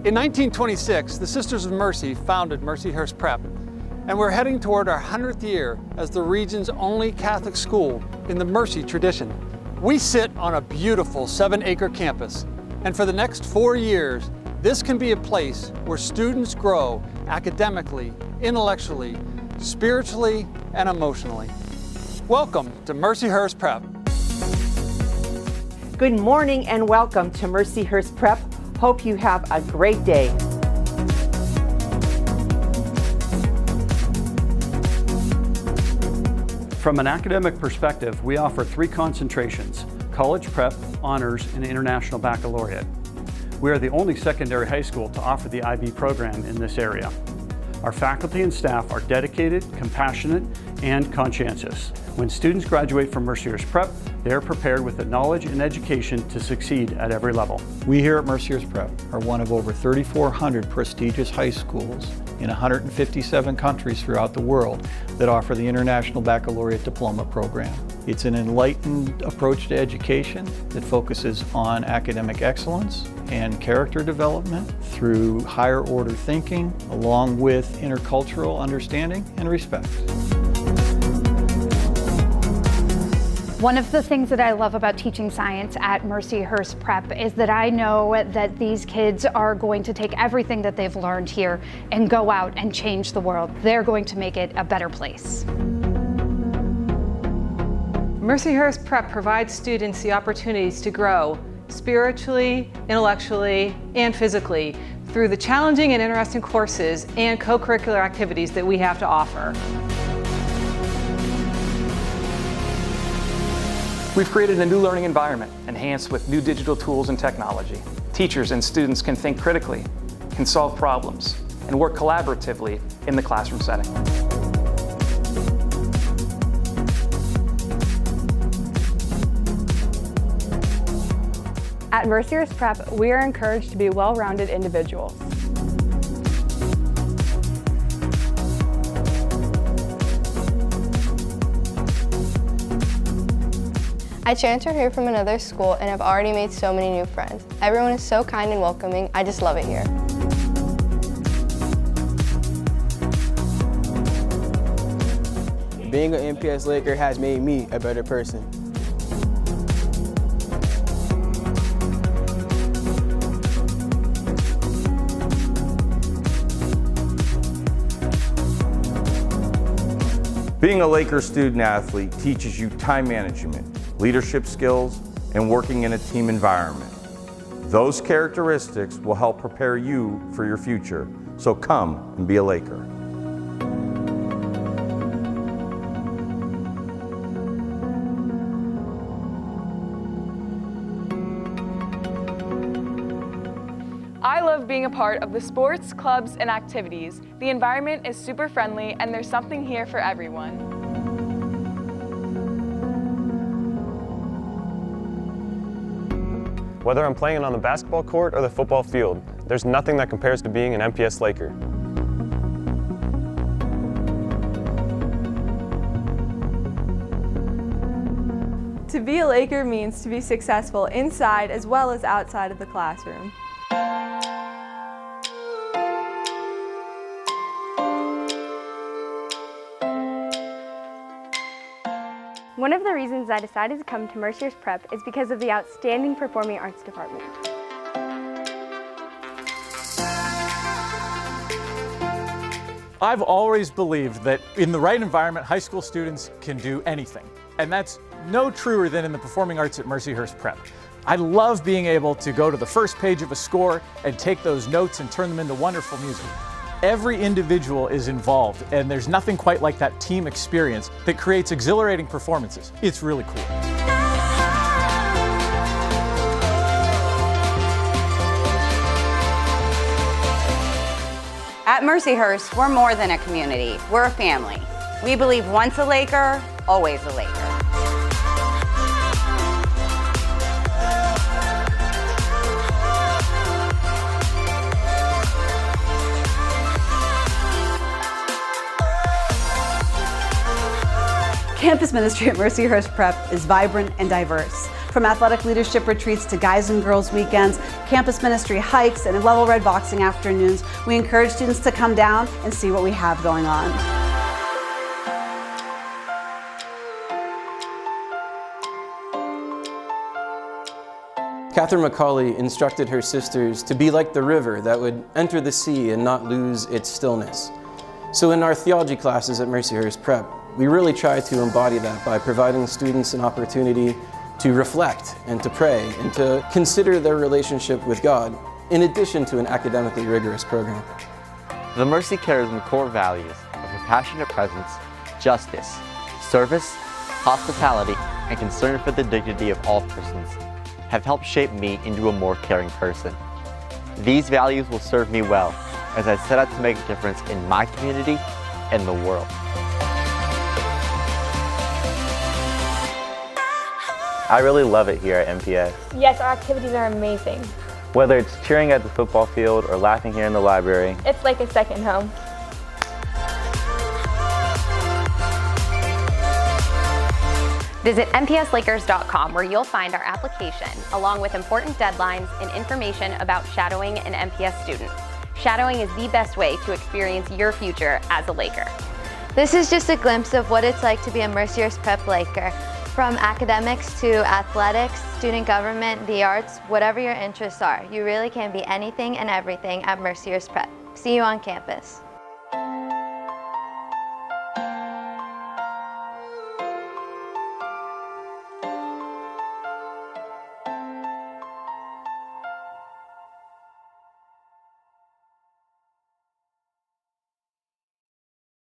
In 1926, the Sisters of Mercy founded Mercyhurst Prep, and we're heading toward our 100th year as the region's only Catholic school in the Mercy tradition. We sit on a beautiful 7-acre campus, and for the next 4 years, this can be a place where students grow academically, intellectually, spiritually, and emotionally. Welcome to Mercyhurst Prep. Good morning and welcome to Mercyhurst Prep. Hope you have a great day. From an academic perspective, we offer 3 concentrations: college prep, honors, and international baccalaureate. We are the only secondary high school to offer the IB program in this area. Our faculty and staff are dedicated, compassionate, and conscientious. When students graduate from Mercyhurst Prep, they are prepared with the knowledge and education to succeed at every level. We here at Mercyhurst Prep are one of over 3,400 prestigious high schools in 157 countries throughout the world that offer the International Baccalaureate Diploma program. It's an enlightened approach to education that focuses on academic excellence and character development through higher order thinking, along with intercultural understanding and respect. One of the things that I love about teaching science at Mercyhurst Prep is that I know that these kids are going to take everything that they've learned here and go out and change the world. They're going to make it a better place. Mercyhurst Prep provides students the opportunities to grow spiritually, intellectually, and physically through the challenging and interesting courses and co-curricular activities that we have to offer. We've created a new learning environment, enhanced with new digital tools and technology. Teachers and students can think critically, can solve problems, and work collaboratively in the classroom setting. At Mercyhurst Prep, we are encouraged to be well-rounded individuals. I transferred here from another school and have already made so many new friends. Everyone is so kind and welcoming. I just love it here. Being an MPS Laker has made me a better person. Being a Laker student-athlete teaches you time management, leadership skills, and working in a team environment. Those characteristics will help prepare you for your future, so come and be a Laker. I love being a part of the sports, clubs, and activities. The environment is super friendly and there's something here for everyone. Whether I'm playing on the basketball court or the football field, there's nothing that compares to being an MPS Laker. To be a Laker means to be successful inside as well as outside of the classroom. One of the reasons I decided to come to Mercyhurst Prep is because of the outstanding performing arts department. I've always believed that in the right environment, high school students can do anything. And that's no truer than in the performing arts at Mercyhurst Prep. I love being able to go to the first page of a score and take those notes and turn them into wonderful music. Every individual is involved, and there's nothing quite like that team experience that creates exhilarating performances. It's really cool. At Mercyhurst, we're more than a community. We're a family. We believe once a Laker, always a Laker. Campus ministry at Mercyhurst Prep is vibrant and diverse. From athletic leadership retreats to guys and girls weekends, campus ministry hikes, and level red boxing afternoons, we encourage students to come down and see what we have going on. Catherine McCauley instructed her sisters to be like the river that would enter the sea and not lose its stillness. So in our theology classes at Mercyhurst Prep, we really try to embody that by providing students an opportunity to reflect and to pray and to consider their relationship with God, in addition to an academically rigorous program. The Mercy Charism core values of compassionate presence, justice, service, hospitality, and concern for the dignity of all persons have helped shape me into a more caring person. These values will serve me well as I set out to make a difference in my community and the world. I really love it here at MPS. Yes, our activities are amazing. Whether it's cheering at the football field or laughing here in the library, it's like a second home. Visit mpslakers.com where you'll find our application along with important deadlines and information about shadowing an MPS student. Shadowing is the best way to experience your future as a Laker. This is just a glimpse of what it's like to be a Mercyhurst Prep Laker. From academics to athletics, student government, the arts, whatever your interests are, you really can be anything and everything at Mercyhurst Prep. See you on campus.